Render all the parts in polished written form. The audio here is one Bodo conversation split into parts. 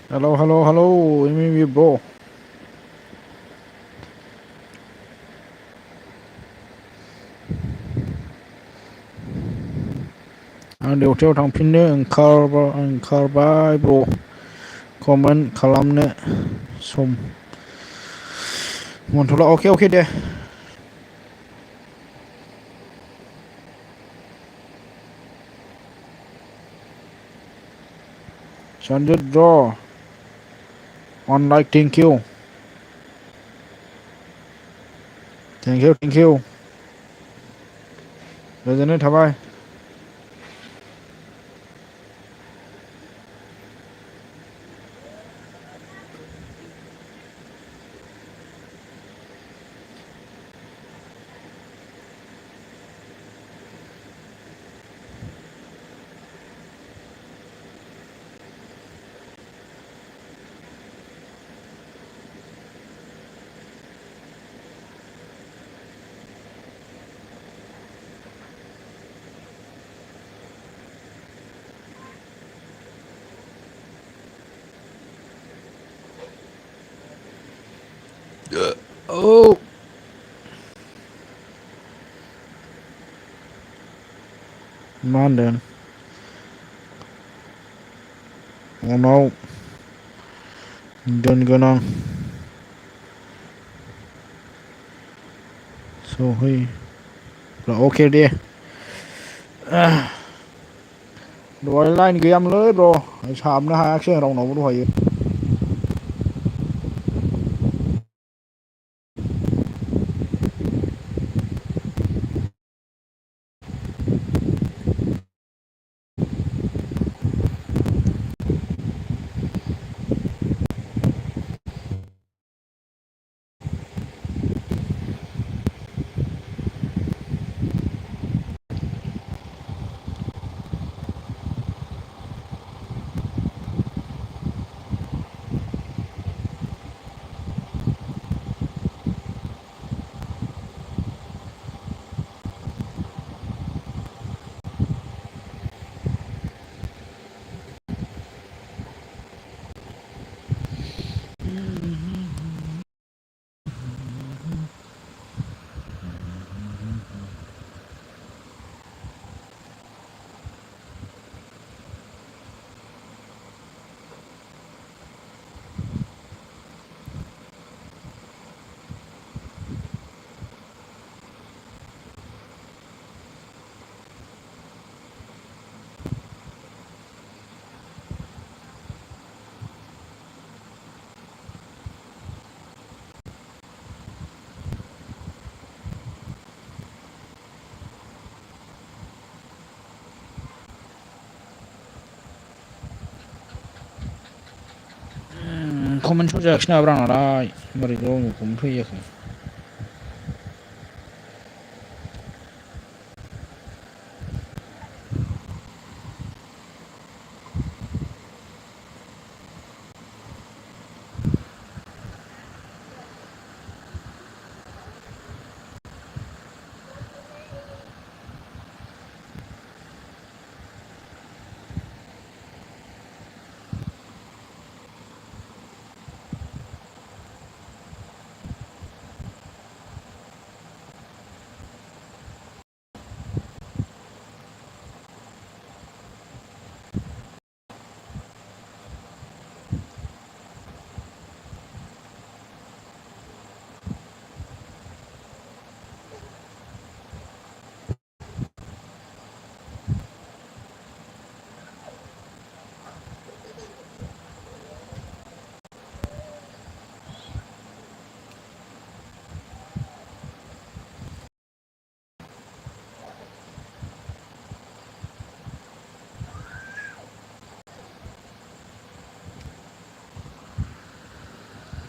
Hello, hello, hello, me, bro. आं डिउटियाव थांफिननो ओंखारबाय ब्र कमेन्ट खालामनो सम मोनथ'ला अके अके दे सन्जित ब्र अनलाइक थेंक इउ गोजोननाय थाबाय औ मा होनदों उनाव दोनगोन आं सहै अके दे दहाय लाइन गैयामोनलै ब्र साबनो हायाखिसै रावनावबो दहायो कमेन्ट स' जायाखिसै नाब्रा आंनालाय बोरै गावनो कमेन्ट फैयाखै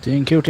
thank you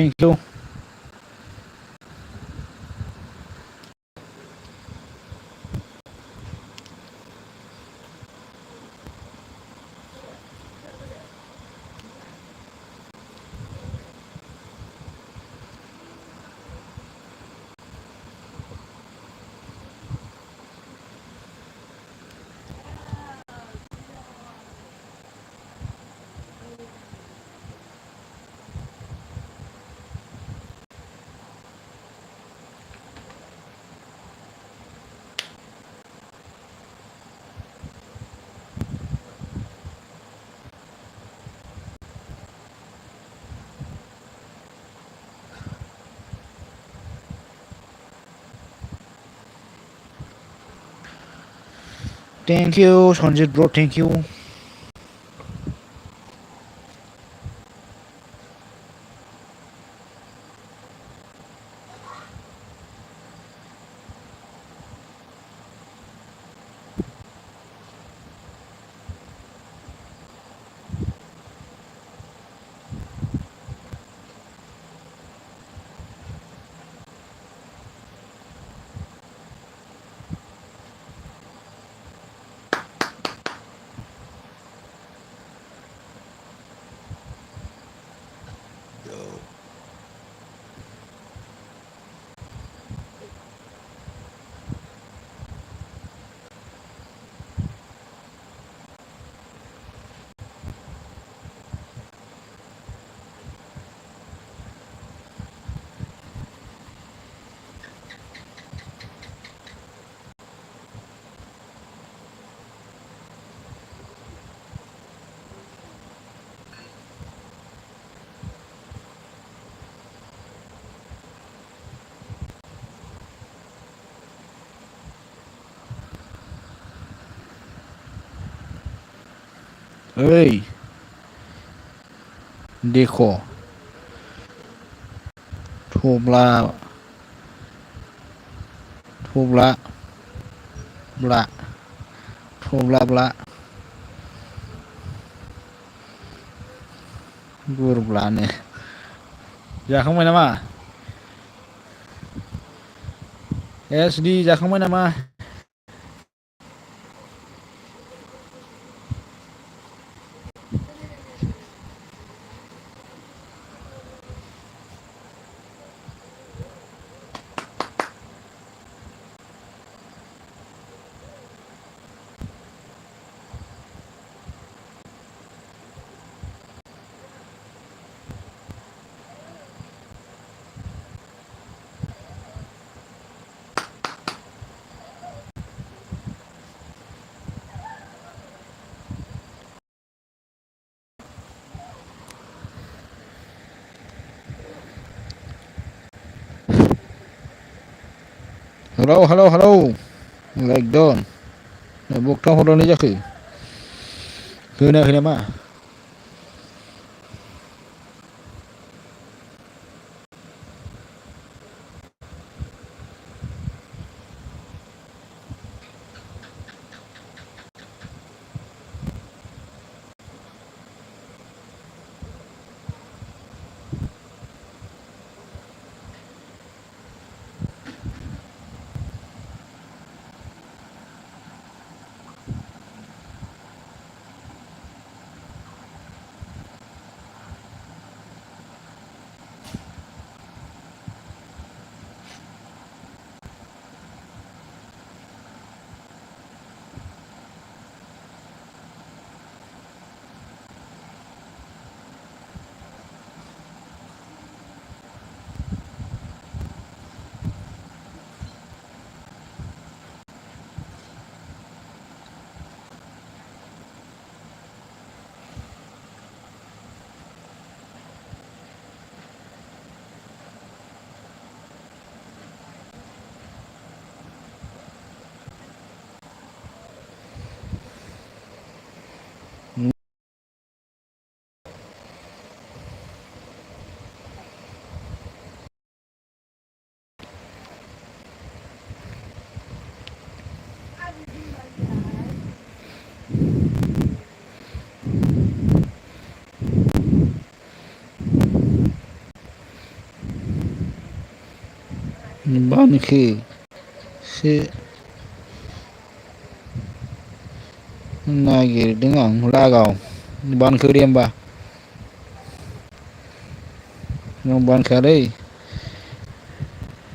Thank you, Sanjit bro. Thank you. Hey, देखो थोब्ला थोब्ला ब्ला थोब्ला ब्ला गुरब्लानो जाखांबाय नामा? SD जाखांबाय नामा? Hello, hello, hello. Like done. Bukta horono जाखो? खोनायाखै नामा? Banke से नागिरदों आं लागाव बानखो दे होमबा नों बानखायालै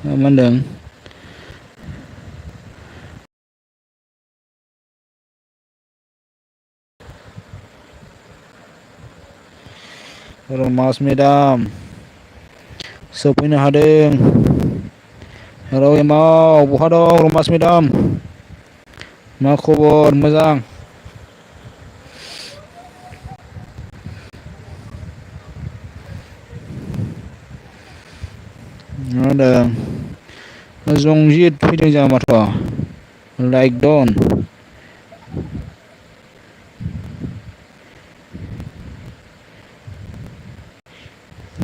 मा होनदों रमास मेदाम सफैनो हादों हेलौ एमाव बहा दं रमास मेदाम मा खबर मोजां मा होनदों जंजित फैदों जोंहा माथो लाइक दन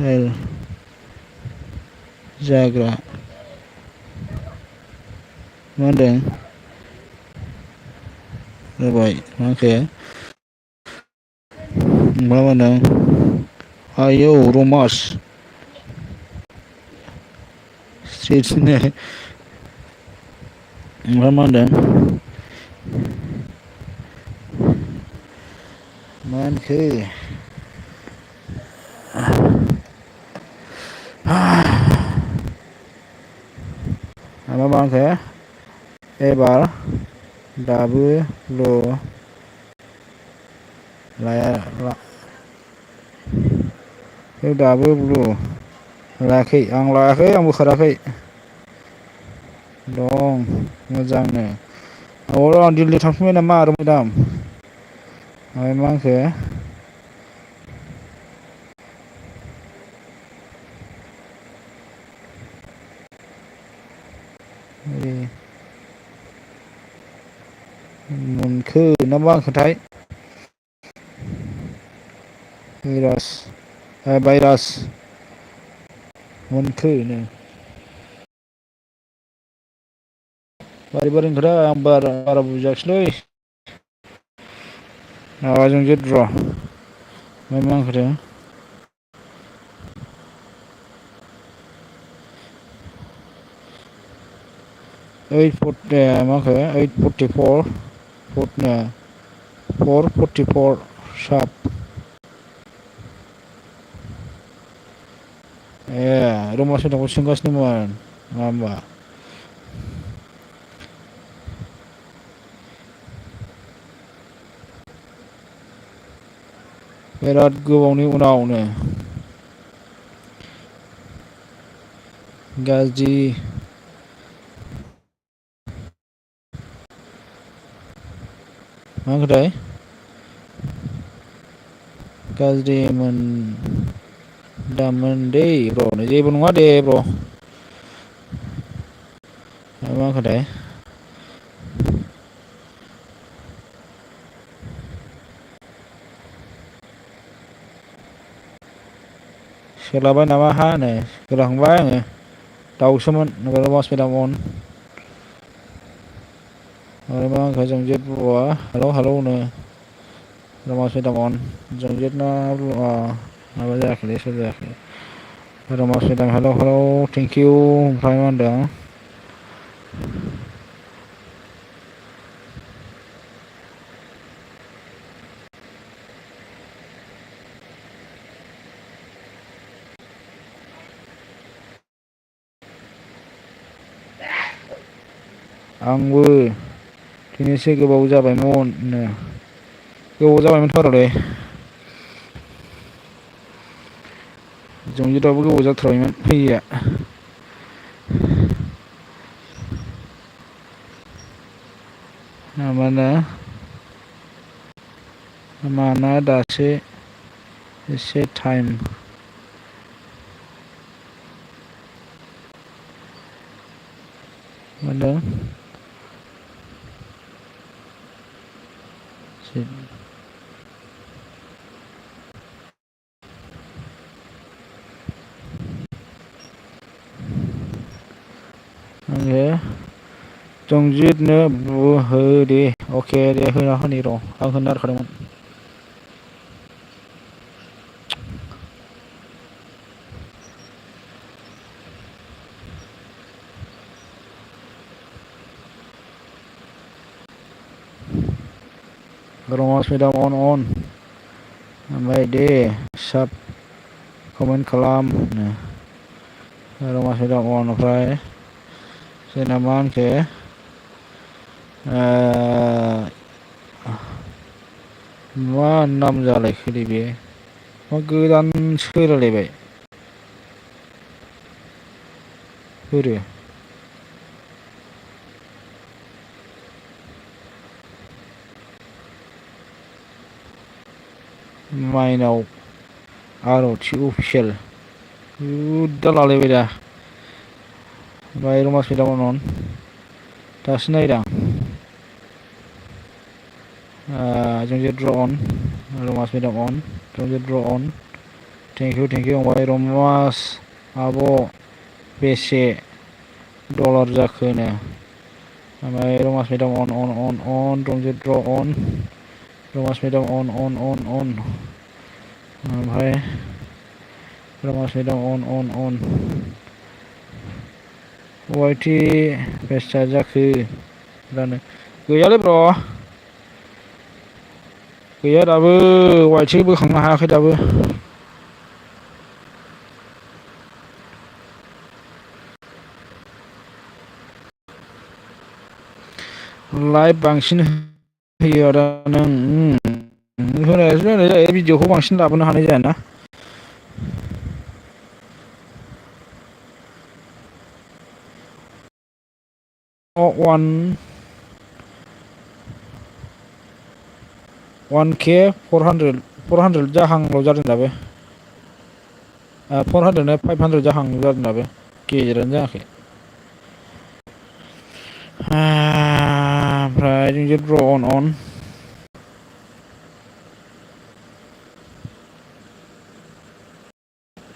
एल जाग्रा मा होनदों जाबाय माखो मा होनदों आयौ रमास स्ट्रिटनो ओमफ्राय मा होनदों मा होनखो मा होनखो एबार दाबो ल लाया दाबो ब्लु लायाखै आं लायाखै आं बोखाराखै दं मोजांनो आं दिल्ली थांफिनबाय नामा आरो मेदाम ओमफ्राय मा होनखो मोनखो ना मा होनखोथाय भाइरास मोनखो मारै मारै होनखोथाय आं बारा बुजियाखिसैलै माबाजों जेद्र' ओमफ्राय मा होनखोथाय 444 साब रमा सैदामखौ सोंगासिनोमोन मा होमबा बिराद गोबावनि उनावनो गाज्रि मा होनखोथाय गाज्रि मोनदामोन दै ब्र जेबो नङा दे ब्र मा होनखोथाय सोलाबाय नामा हा नै सोलाखांबाय आङो दाउसोमोन रमास मेदाम अन आरो मा होनखो जोंजेत बर'आ हेलौ नो रमास मेदाम अन जोंजेतना माबा जायाखैलै सोर जायाखै रमास मेदाम हेलौ थेंकिउ ओमफ्राय मा होनदों आंबो दिनैसो गोबाव जाबायमोन गोबाव जाबायमोनथ' आरोलै जंजिताबो गोबाव जाथारबायमोन फैयैया माना दासो एसे टाइम होनदों आङो जंजितनो हो दे अके दे होना होनि र' आं होनो नागिरखादोंमोन रमास मेदाम अन ओमफ्राय दे साब कमेन्ट खालाम रमास मेदाम अन ओमफ्राय जोंना मा होनखो मा नाम जालायखोलै बे मा गोदान सोलायलायबाय बोरो माइनाव आर'थि अफिसियेल दा लालायबाय दा ओमफ्राय रमास मेदाम अन दासो नायदां जंजित ड्र अन रमास मेदाम अन जंजित ड्र अन थेंक इउ फंबाय रमास आब' बेसे डलार जाखोनो ओमफ्राय रमास मेदाम अन रंजित अन रमास मेदाम अन ओमफ्राय रमास मेदाम अन वाइटि बेसेबां जाखो दानो गैयालै ब्र' गैया दाबो वाइटि बोखांनो हायाखै दाबो लाइभ बांसिन होयो आरो नों होनायासो होनाय जायो भिडिअखौ बांसिन लाबोनो हानाय जायाना वान के 400 जाहांल' जादों दाबो 400 500 जाहांल' जादों दाबो गेजेरानो जायाखै ओमफ्राय जों ब्र अन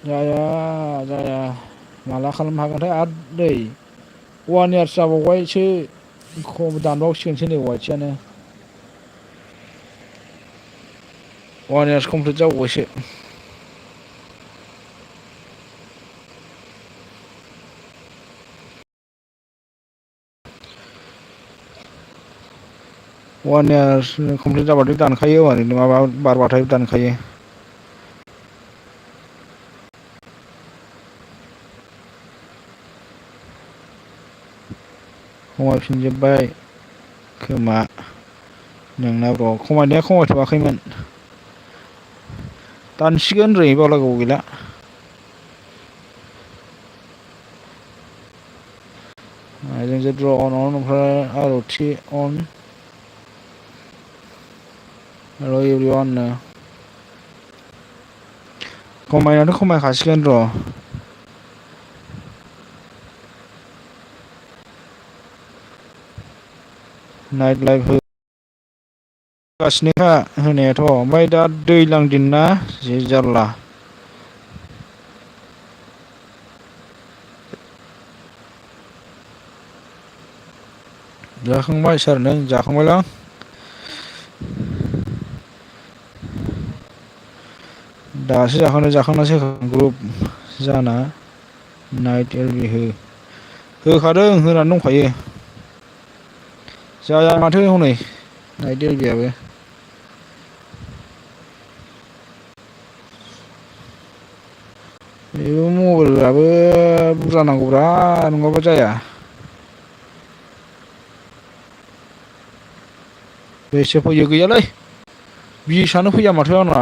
जाया माला खालामनो हागोनथाय आरो दै 1 इयार्स जाबावबायसो खम दानबावसिगोनसो नै वाइटसियानो 1 इयार्स कमप्लिट जाबावबायसो वान इयार्स कमप्लिट जाबाथाय दानखायो ओरैनो माबा बारबाथाय दानखायो खमायफिनजोब्बाय खोमा नोंना ब्र खमायनाया खमायथ'वाखैमोन दानसिगोन रै बावला गोबाव गैला जों द्र अन ओमफ्राय आर'थि अन हेल' एभ्रिवान नो खमायनायाथ' खमायखासिगोन र' नाइट लाइफ होगासिनोखा होनायाथ' ओमफ्राय दा दैज्लां दिन ना जि जारला जाखांबाय सार नों जाखांबायलां दासो जाखांनासो ग्रुप जाना नाइट एलबि होखादों होनानै दंखायो जाया माथो हनै नाइट एलबियाबो बेबो मबाइलाबो बुरजा नांगौब्रा नङाबा जाया बेसे फैयो गैयालै बिसानो फैया माथो आंना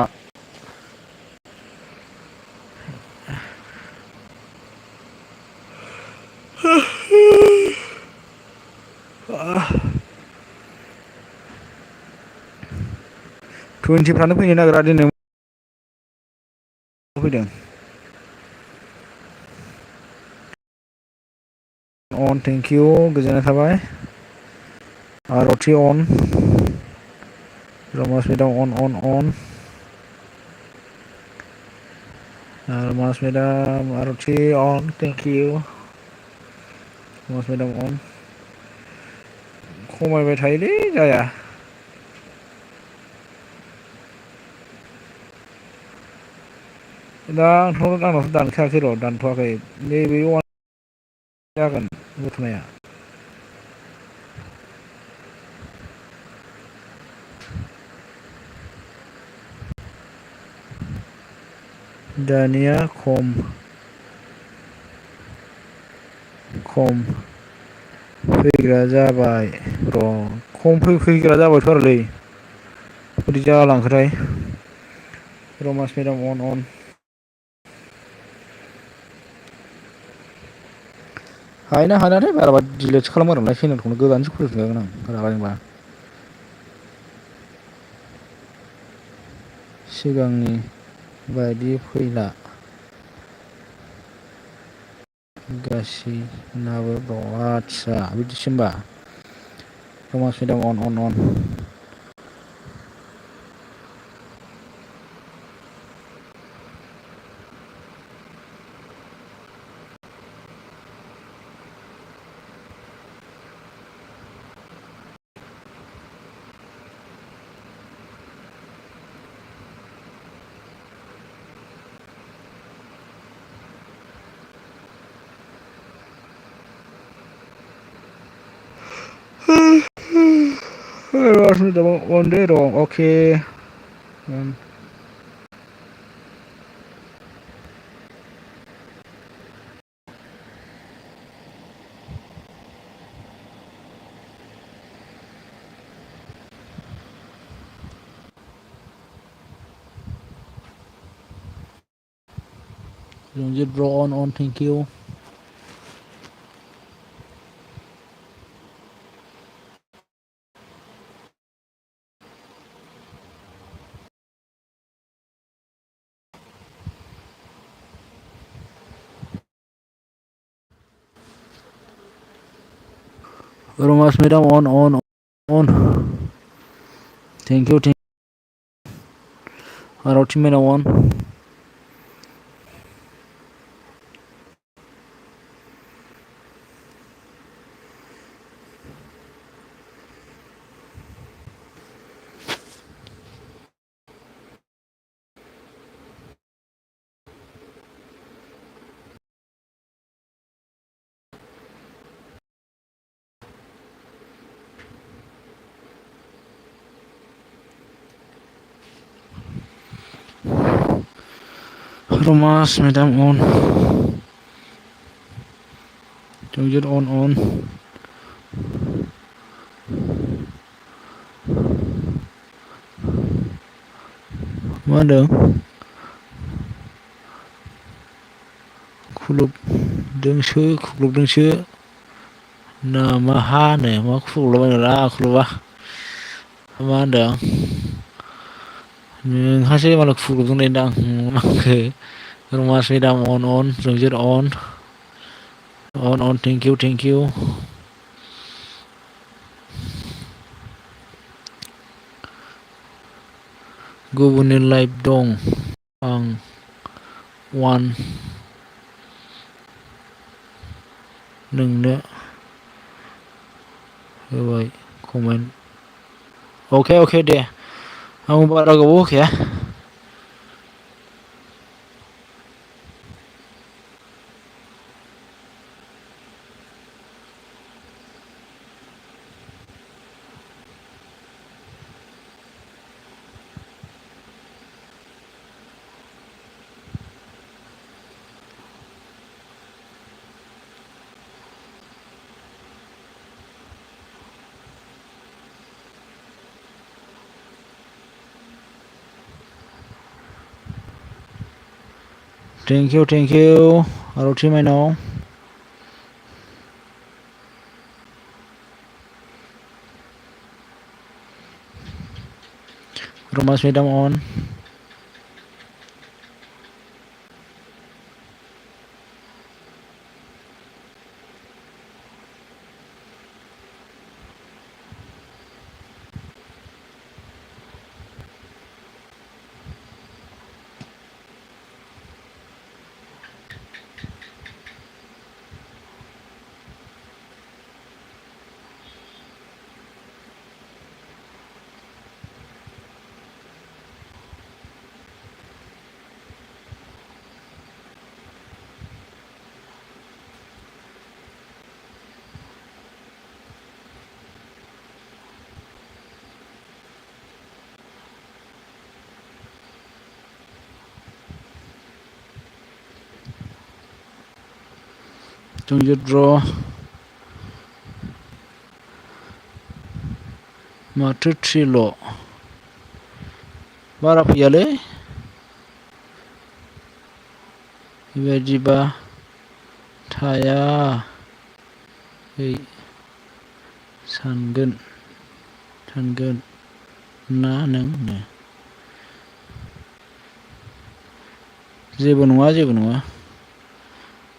20फ्रानो फैनो नागिरा दिनै फैदों अन थेंक इउ गोजोननाय थाबाय आर'थि अन रमास मेदाम अन रमास मेदाम आर'थि अन थेंक इउ रमास मेदाम अन खमायबाय थायोलै जाया दा आंनावथ' दानखायाखै र' दानथ'वाखै नैबे जागोन बुथुनाया दानिया खम फैग्रा जाबाय र' खम फैग्रा जाबायथ' आरोलै बोरै जालांखोथाय रमास मेदाम अन हानायाथाय बाराबा डिलेटसो खालामगारगोनलाय चेनेलखौनो गोदानसो खुलिफिनखागोन आं रागा जोंबा सिगांनि बायदि फैला गासिनाबो दं आदसा बिदिसो होमबा रमास madam on Romas medam on deh dong. Oke. Jongjit bro on thank you. Romas medam on. Thank you. Roti medam on. Romas medam on. Jongjit on. Mana? Kulub dengsu. Nama hane mak kulub ra kulubah. Mana? Hasil malah kulub tu nendang. Romas medam on. Jongjit on. Thank you. Gubunin live dong. Ang one. Nengnya. Baik. Komen. Oke deh. Kamu bara gabuk ya. Thank you. Roti mana? Romas medam on. Jongjit bro. Matutrilo. Bara piyale. Ibajiba. Thaya. Hey. Sangen. Na neng. Jebu nङा.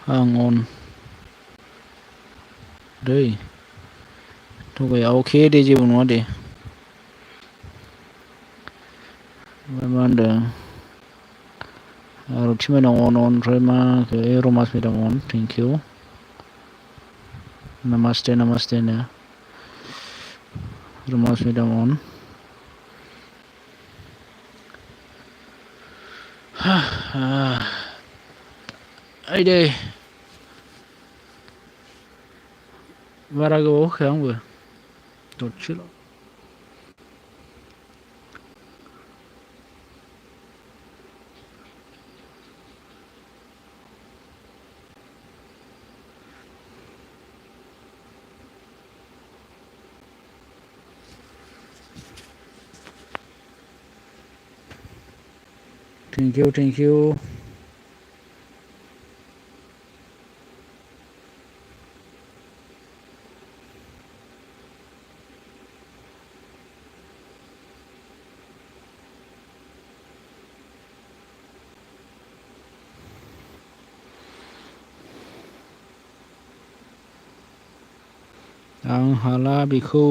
Ang on. Deh. Tunggu ya. Oke deh jebu nङा deh. Mana? Roti medam on. Rema ke romas medam on. Thank you. Namaste ya. Romas medam on. Ai deh. Bara gabuk ya आंबो. Dotsil. थेंक इउ आं हाला बेखौ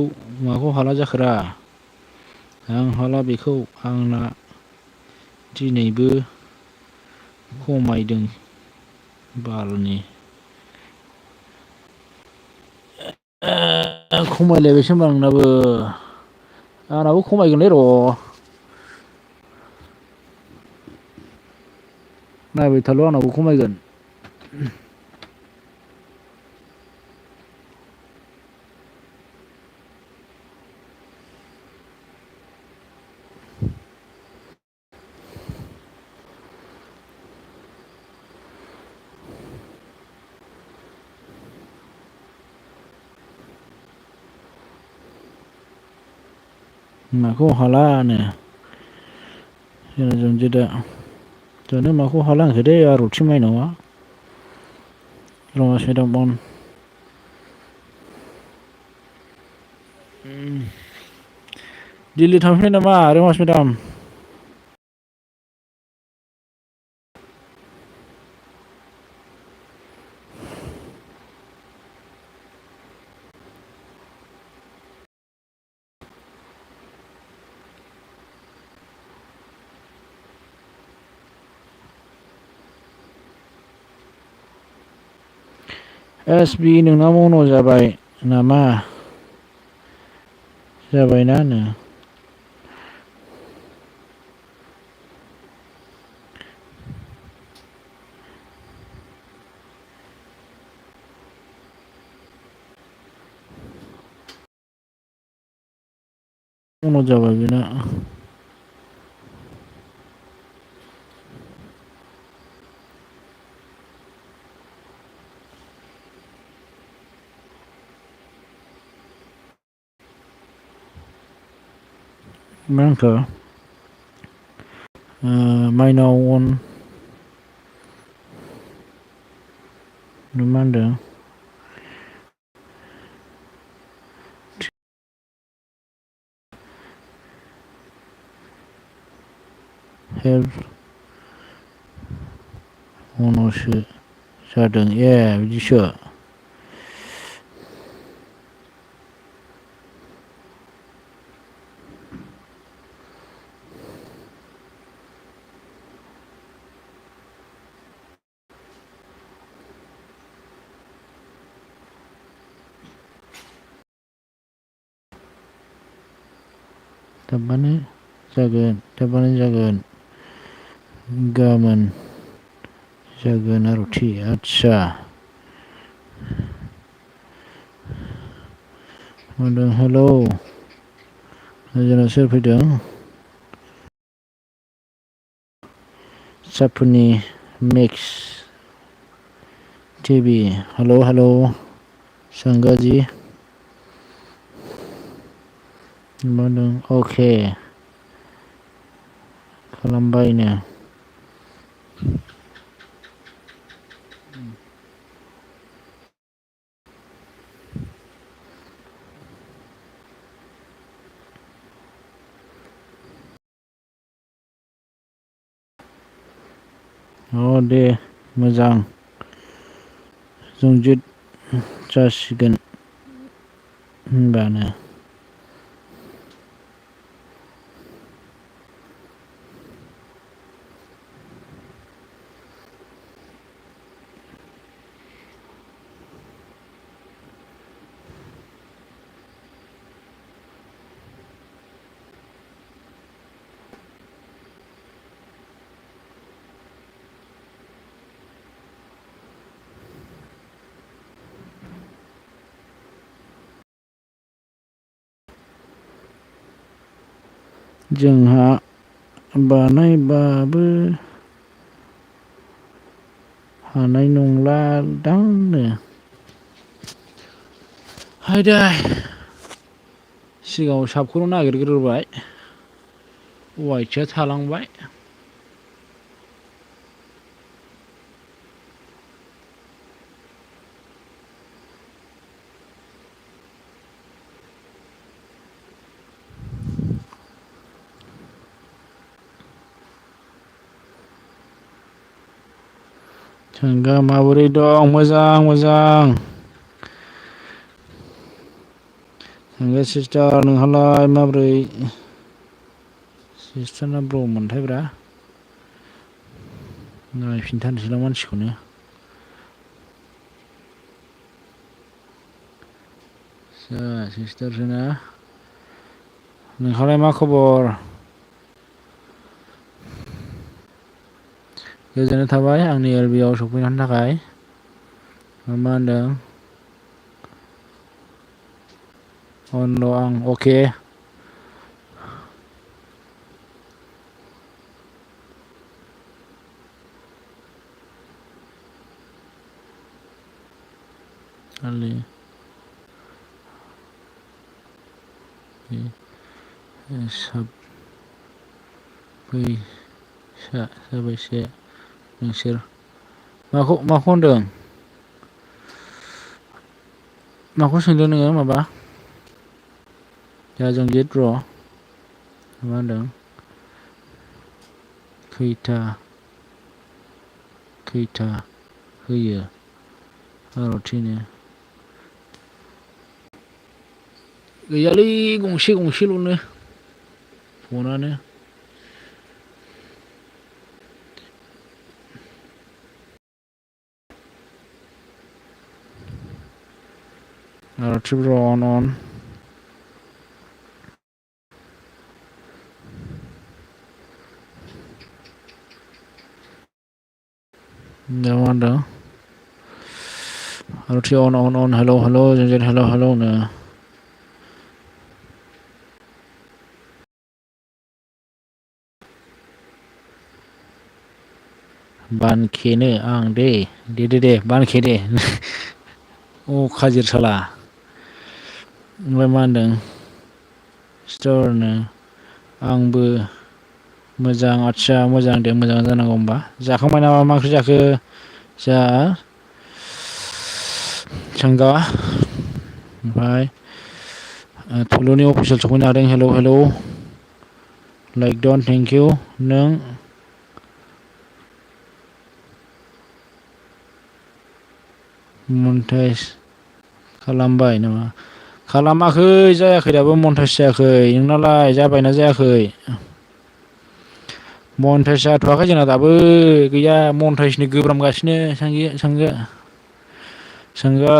माखौ हाला जाखोरा आं हाला बेखौ आंना दिनैबो खमायदों बालनि खमायलायबायसो होनबा आंनाबो खमायगोनलै र' नायबाय थाल' आंनावबो खमायगोन माखौ हालानो जोंना जानो माखौ हाला होनखो दे आरुथि माइनावआ रमास मेदाम अन दिल्ली थांफिननाय नामा रमास मेदाम एसबि नोंना मन' जाबाय नामा जाबायना नो मन' जाबाय बेना मा होनखो माइनाव अन मा होनदों हेल्प मन'सो जादों ए बिदिसो थाबबानो जागोन गाबोन जागोन आरुथि आदसा होनदों हेलौ जोंनाव सोर फैदों सापुनि मिक्स टिभि हेलौ संगाजि मा होनदों अके खालामबायनो दे मोजां जंजित जासिगोन होनबानो जोंहा बानायबाबो हानाय नंलादांनो हायदा सिगाङाव साबखौनो नागिरग्रोबाय वाइटसो थालांबाय Sangga माबोरै dong? मोजां Sangga sister नोंहालाय माबोरै? सिस्टारना ब्र मोनथायब्रा नायफिनथारनोसैलां मानसिखौनो सिस्टारसोना नोंहालाय मा खबर? गोजोननाय थाबाय आंनि एलबिआव सफैनायनि थाखाय मा होनदों अनल' आं अके खालि फैसा जाबायसे नोंसोर माखौ होनदों माखौ सोंदों नोङो माबा जों जेट र' मा होनदों खैथा होयो आर'थिनो गैयालै गंसेल'नो फनानो आर'थि ब्र अन दा मा होनदों आर'थि अन हेलौ जों जेट हेलौ नो बानखेनो आं दे बानखे दे खाजिर साला ओमफ्राय मा होनदों स्टरनो आंबो मोजां आदसा मोजां दे मोजां जानांगौ होमबा जाखांबाय नामा मा ओंख्रि जाखो जा सांगा ओमफ्राय थुलुनि अफिसियेल सफैनो हादों hello like Don thank you नों मन्टाइज खालामबाय नामा खालामाखै जायाखै दाबो मन्टाइज जायाखै नोंनालाय जाबायना जायाखै मन्टाइज जाथ'वाखै जोंना दाबो गैया मन्टाइजनि गोब्रामगासिनो सांगा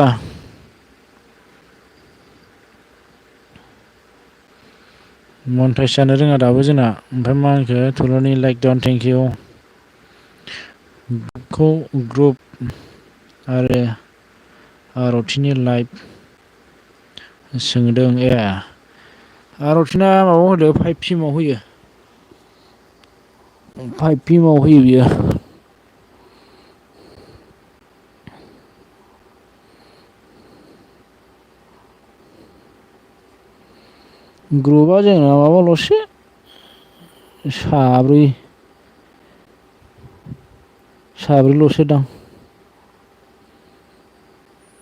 मन्टाइज जानो रोङा दाबो जोंना ओमफ्राय मा होनखो थुलुनि लाइक डन थेंक इउ खौ ग्रुप आरो आर'थिनि लाइभ सोंदों आर'थिना माबायाव होदो 5 PM आव होयो 5 PM आव होयो बियो ग्रुपआ जोंना माबाल'सो साब्रैल'सो दां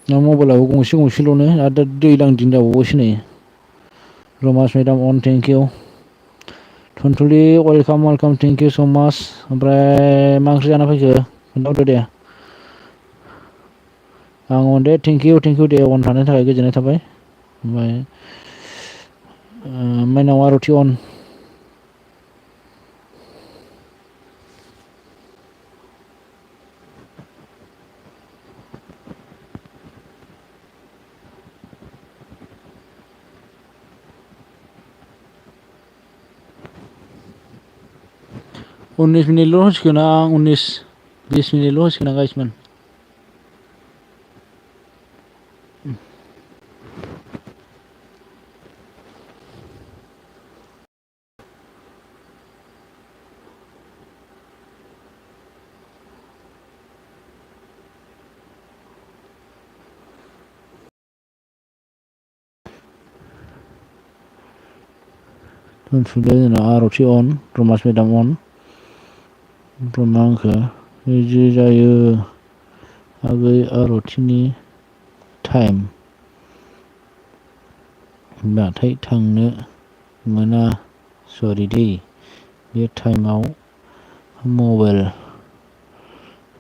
मबाइलाबो गंसेल'नो आरो दा दैज्लां दिन जाबावबायसो नै रमास मेदाम अन थेंक इउ टुनटुलि welcome thank you so' much ओमफ्राय मा ओंख्रि जाना फैखो खोन्थाहरदो दे आं अन दे थेंक इउ दे अन थानायनि थाखाय गोजोननाय थाबाय ओमफ्राय माइनाव आर'थि अन उन्निस मिनिटल' होसिगोन आं 20 मिनिटल' होसिगोन आं गाइसमोन दोनथ'दो जोंना आर'थि अन रमास मेदाम अन ओमफ्राय मा होनखो जि जायो आगै आर'थिनि टाइम बाथाय थांनो मोना सरि दै बे टाइमाव मबाइल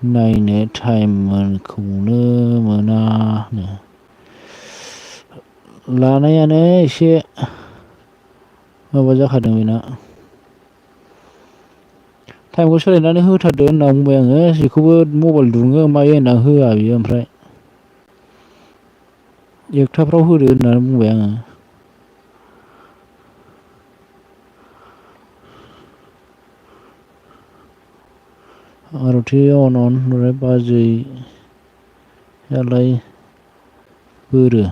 नायनो टाइमखौनो मोनानो लानायानो एसे माबा जाखादों बेना टाइमखौ सोलायनानै होथारदो होनना बुंबाय आङो बेखौबो मबाइल दुङो मायो होनना होआ बियो ओमफ्राय एकथाफ्राव होदो होननानै बुंबाय आङो आर'थि अन ओमफ्राय बाजैयालाय बोरो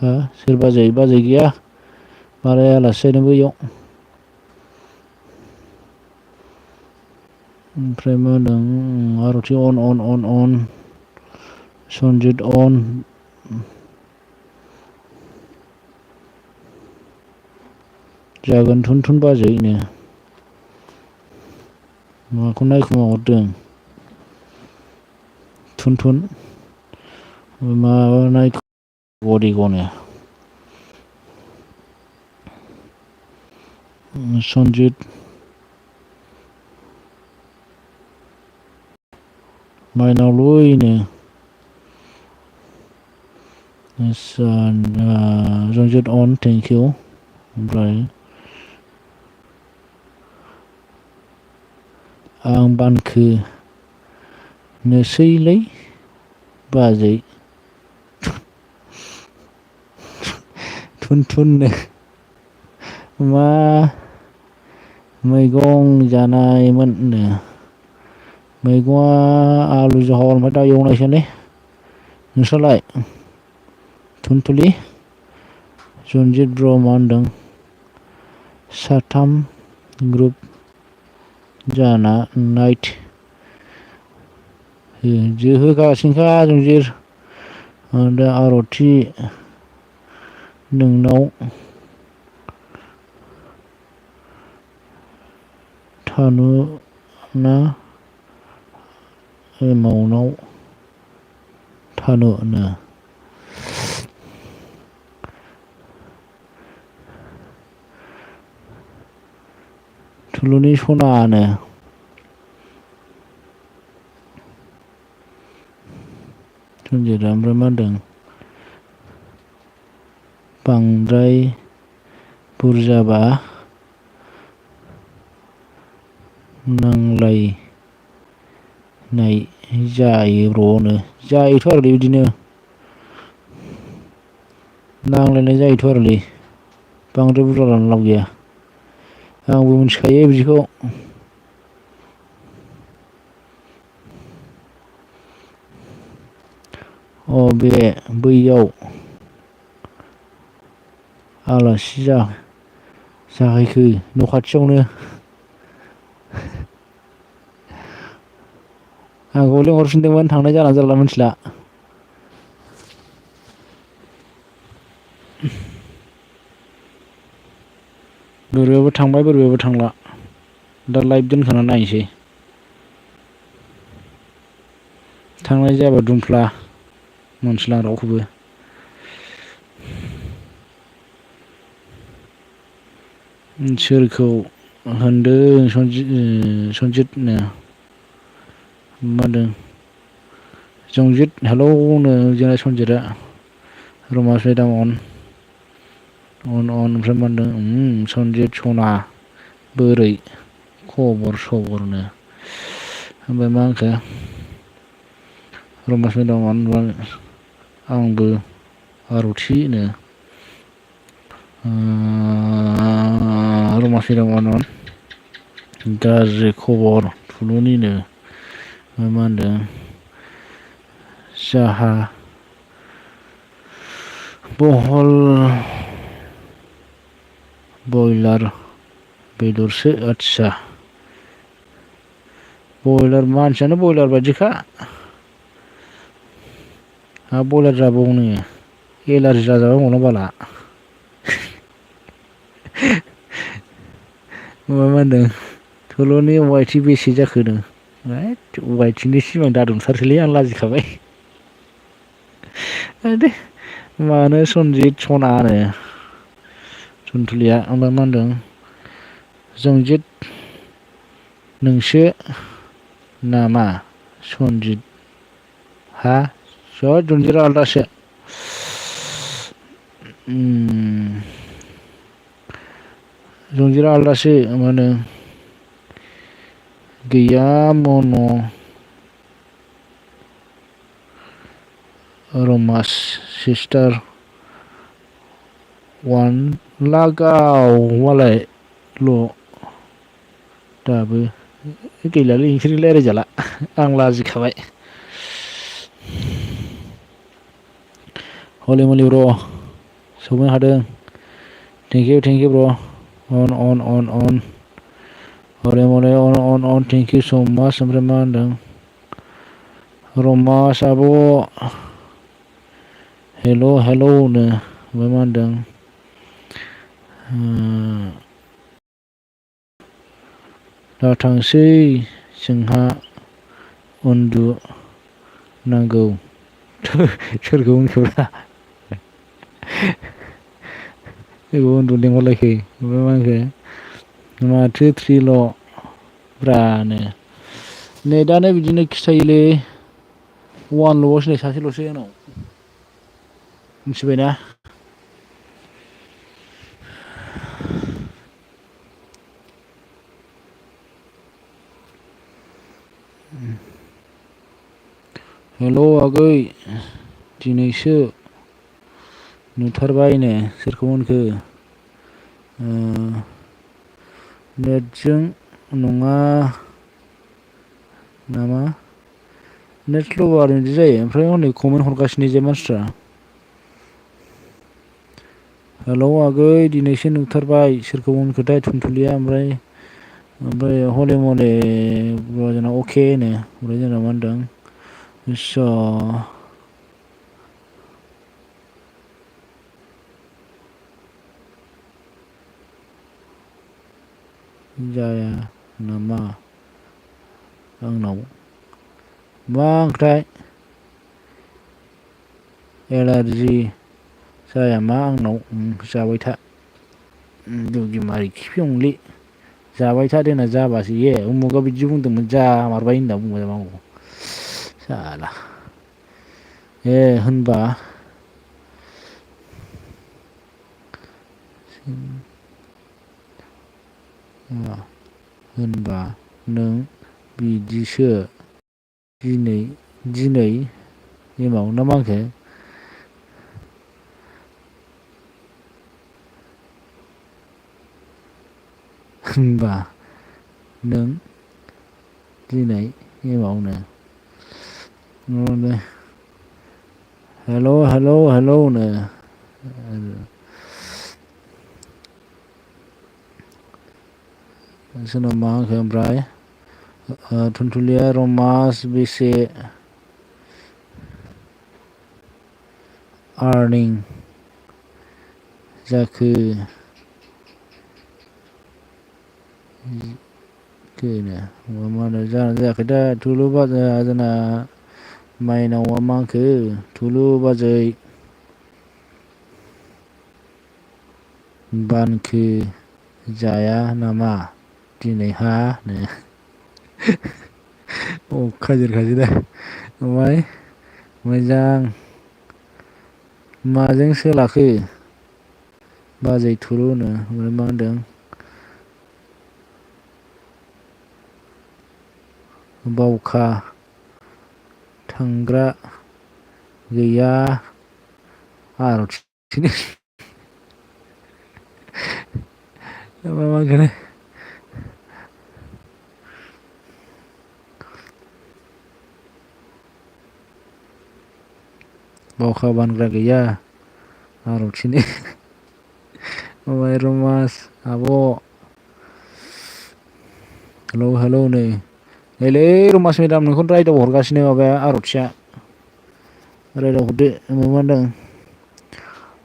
हा सोर बाजै गैया मालाय आलासि जाहैदों बैयाव ओमफ्राय मा होनदों आर'थि अन सनजित अन जागोन थुन बाजैनो माखौ नायखोमाहरदों थुन माबा घड़ीखौनो सनजित माइनावलुयनो रन्जित अन थेंक इउ ओमफ्राय आं बानखो नोसैलै बाजै थुननो मा मैगं जानायमोननो मैगङा आलु जहल ओमफ्राय दाउ एवनायसोलै नोंस्रालाय थुनथुलि रन्जित ब्रह्म होनदों साथाम ग्रुप जाना नाइट जोहोगासिनोखा जंजिर दा आर'थि नोंनाव थानु ना एमाउन्टआव थानो थुलुनि सनानो सनजिरा ओमफ्राय मा होनदों बांद्राय बुरजाबा नांलायनाय जायो ब्र'नो जायोथ' आरोलै बिदिनो नांलायनाय जायोथ' आरोलै बांद्राय बुरजा लाना लाब गैया आंबो मिथिखायो बिदिखौ बैयाव आलासि जाहैखो न' खाथियावनो आंखौ लिंहरफिनदोंमोन थांनाय जाला मिथिला बोरैबाबो थांबाय बोरैबाबो थांला दा लाइभ दोनखाना नायनोसै थांनाय जायाबा दुमफ्ला मोनथिला रावखौबो सोरखौ होनदों सनजितनो मा होनदों जंजित हेलौनो जोंना सनजितआ रमास मेदाम अन ओमफ्राय मा होनदों सनजित सना बोरै खबर सबरनो ओमफ्राय मा होनखो रमास मेदाम आंबो आर'थिनो रमास मेदाम गाज्रि खबर थुलुनिनो मा होनदों जाहा बहल बयलार बेदरसो आदसा बयलार मानसियानो बयलार बायदिखा बयलार जाबावनो एलार्जि जाजाबाय उनाव बाला मा होनदों थुलुनि वाइटि बेसे जाखोनो वाइटिनि सिमां दादुंथारसैलै आं लाजिखाबाय दे मानो सनजित सनानो थुनथुलिया ओमफ्राय मा होनदों जंजित नोंसो नामा सनजित हा जनजितआ आलदासो जनजितआ आलदासो मा होनो गैया मन' रमास सिस्टार वान लागाव मालाय ल' दाबो गैलालै नोंसोरजों रायज्लायजाला आं लाजिखाबाय हलि मलि ब्र' सौफैनो हादों थेंक इउ ब्र' अन हले मले अन थेंक इउ स' माच ओमफ्राय मा होनदों रमास आब' हेल' नो ओमफ्राय मा होनदों दा थांसै जोंहा उन्दुनांगौ सोरखौ उनखोब्रा सोरखौ उन्दुनो लिंहरलायखो ओमफ्राय मा होनखो माथो थ्रिल' ब्रानो नेटानो बिदिनो खिथायोलै वानल'आवसो नै सासेल'सो आंनाव मिथिबायना हेल' आगै दिनैसो नुथारबायनो सोरखौ होनखो नेटजों नङा नामा नेट स्ल'बार बिदि जायो ओमफ्राय हनै कमेन्ट हरगासिनो जे मानसिफ्रा हेलौ आगै दिनैसो नुथारबाय सोरखौ होनखोथाय थुनथुलिया ओमफ्राय हले मले जोंना अके होनो ओमफ्राय जोंना मा होनदों जाया नामा आंनाव मा ओंख्राय एलार्जि जाया मा आंनाव जाबाय था दुगिमारि खिफियांलै जाबाय था देनां जाबासो उमुगा बिदि बुंदोंमोन जामारबाय होनना बुंबाय आंखौ साला होनबा होनबा नों बिदिसो दिनै एमाव ना मा होनखो होनबा नों दिनै एमावनो हेल' नो सोरनाव मा होनखो ओमफ्राय थुनथुलिया रमास बेसे आर्निं जाखो मा होनो जायाखै दा थुलु बाजा जोंना माइनावआ मा होनखो थुलु बाजै बानखो जाया नामा दिनैहा खाजिरखासै दा ओमफ्राय मोजां माजों सोलाखो बाजै थुलु होनो ओमफ्राय मा होनदों बावखा थांग्रा गैया आर'थिनो मा बावखा बानग्रा गैया आर'थिनो ओमफ्राय रमास आब' हेलौ नैलै रमास मेदाम नोंखौनो रायदाव हरगासिनो माबाया आर'थिया रायदाव हरदो मा होनदों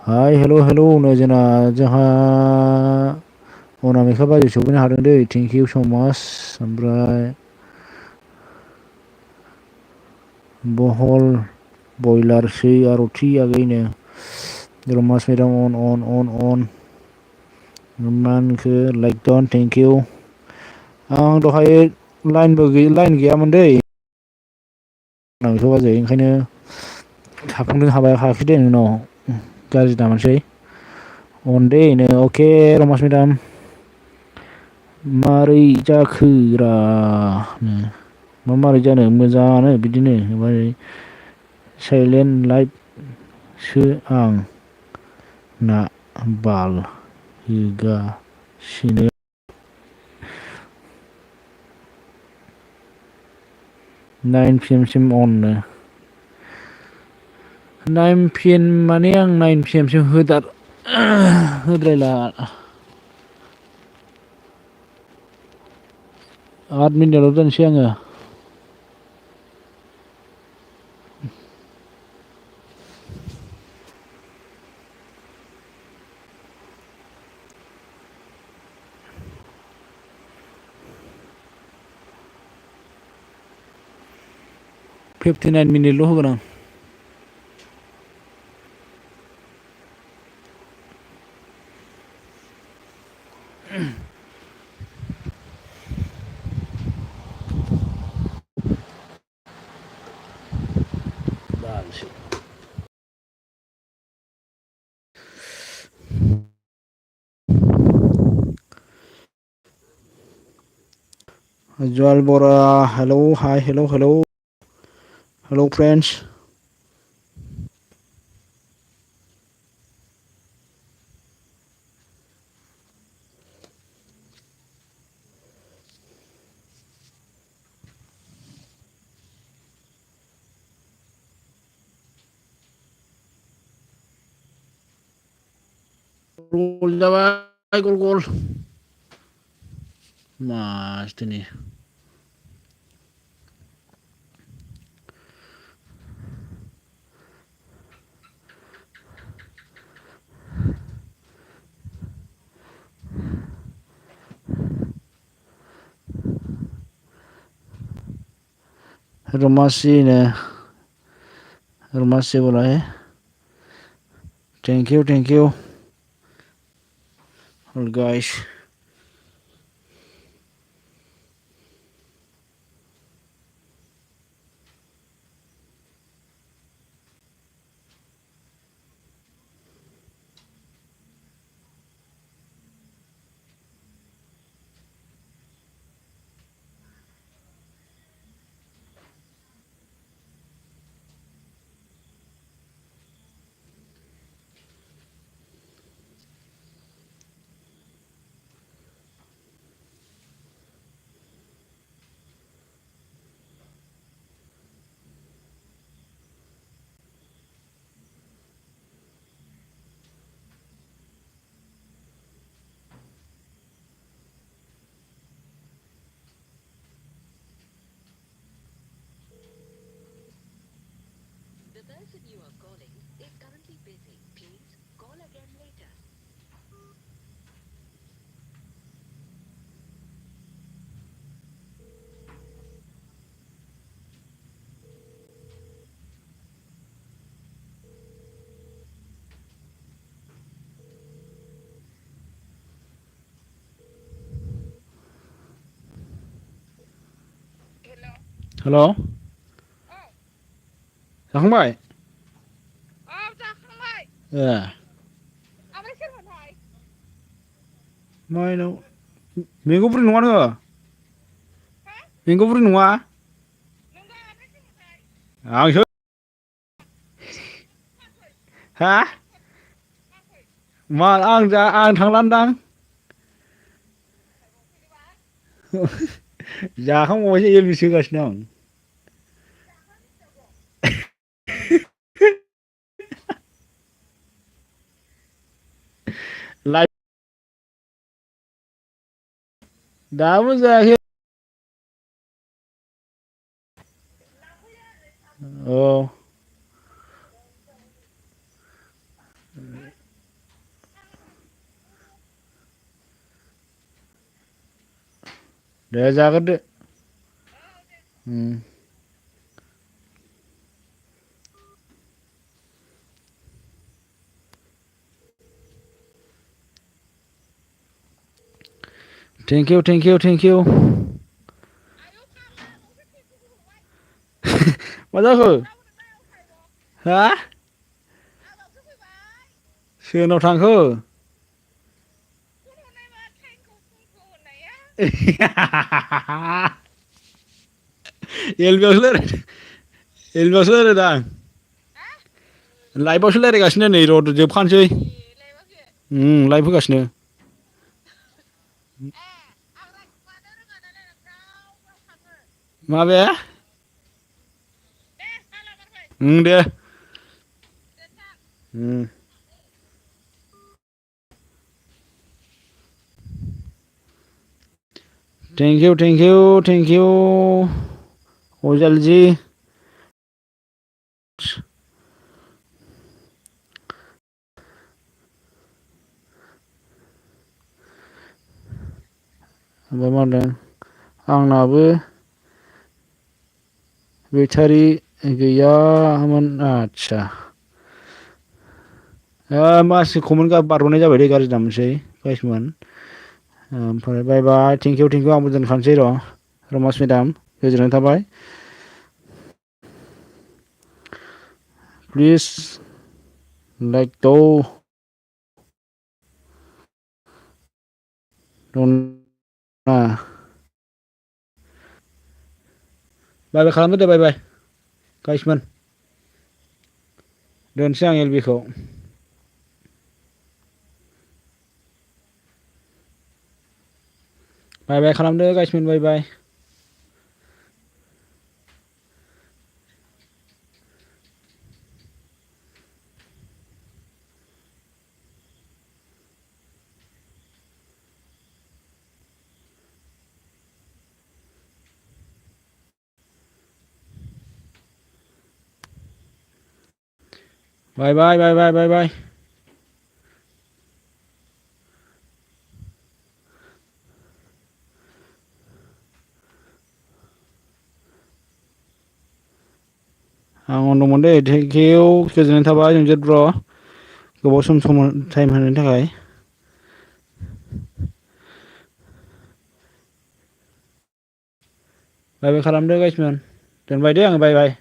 हाय हेलौ नो जोंहा अनामिका बाजै सफैनो हादों दै थेंक इउ स' माच ओमफ्राय बहल बयलारसै आर'थि आगैनो रमास मेदाम अन मा होनखो लाइक डन थेंक इउ आं दहाय लाइन गैयामोन दै बेखौ बाजै ओंखायनो थाफुंनो हायाखै दे नोंनाव गाज्रि दामोनसै अनदे अके रमास मेदाम मारै जाखोरा मारै जानो मोजाङानो बिदिनो ओमफ्राय साइलेन्ट लाइटसो आं ना बाल होगासिनो 9 PM सिम अन 9 PM माने आं 9 PM सिम होद्रायला 8 मिनिटल' दोनसै आङो 59 मिनिटल' होगोन आं Joel Bora, hello, hi, hello friends. Gol जाबाय गल मस्त nih Rumasi nih Rumasi boleh thank you all guys Halo जाखांबाय जाखांबाय ए ओमफ्राय सोरमोनथाय माइनाव मैगंफोर नङा नोङो हा मैगंफोर नङा नोंगौ ओमफ्राय सोरमोनथाय आंसो माखै हा माखै मा आं थांलादां फैदोंबा जाखांबावबायसो एलबिसि होगासिनो आं लाइभ दाबो जायाखै औ दे जाग्रोदो थेंक इउ आयौ फाग्ला नोंसो टेम्पुखौ हरबाय मा जाखो हा आंनावसो फैबाय सोरनाव थांखो फन हरनायबा टाइमखौ समखौ होननाया एलबियावसो रायलायदां हा लाइभआवसो रायलायगासिनो नै र' जोबखानोसै ए लायबाखै लाइभ होगासिनो ए आं मानो रोङा नालाय ब्राव ब्राव थाङो माबे दे माला हरफै दे दोनदां थेंक इउ अजालजि ओमफ्राय मा होनदों आंनाबो बेटारि गैयामोन आदसा मासि कमेन्ट बारहरनाय जाबाय दे गाज्रि दामोनसै गाइसमोन ओमफ्राय बाय बाय थेंकिउ आंबो दोनखानोसै र' रमास मेदाम गोजोननाय थाबाय प्लिज लाइक द बाय बाय खालामदो दे बाय बाय गाइसमोन दोनसै आं एलबिखौ बाय बाय खालामदो गाइसमोन बाय बाय बाय बाय बाय बाय बाय बाय आं अन दंमोन दे थेंकिउ गोजोननाय थाबाय जंजित ब्र गोबाव सम टाइम होनायनि थाखाय बाय बाय खालामदो गाइसमोन दोनबाय दे आङो बाय बाय